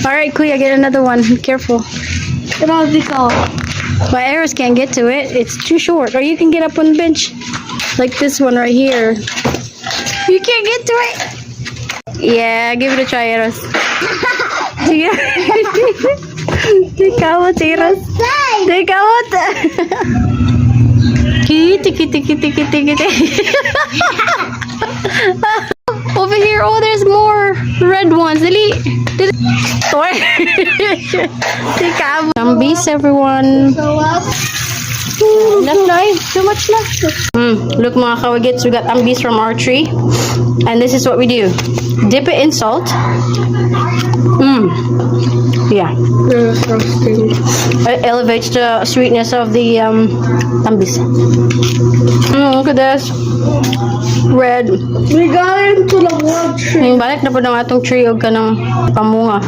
Alright, Kuya, get another one. Careful. Grabe ka. My arrows can't get to it. It's too short. Or you can get up on the bench. Like this one right here. You can't get to it. Yeah, give it a try, Eros. Sige. Tikawat, Eros. Tikawat. Kitty, kitty, kitty, kitty, kitty. Over here, oh, there's more red ones. Dali. Tikawat. Zombies, everyone. Enough na eh. Too much na. Look mga kawagits, we got ambis from our tree. And this is what we do. Dip it in salt. Yeah. It elevates the sweetness of the ambis. Look at this. Red. We got into the world tree. Balik na po ng atong tree o ka ng pamunga.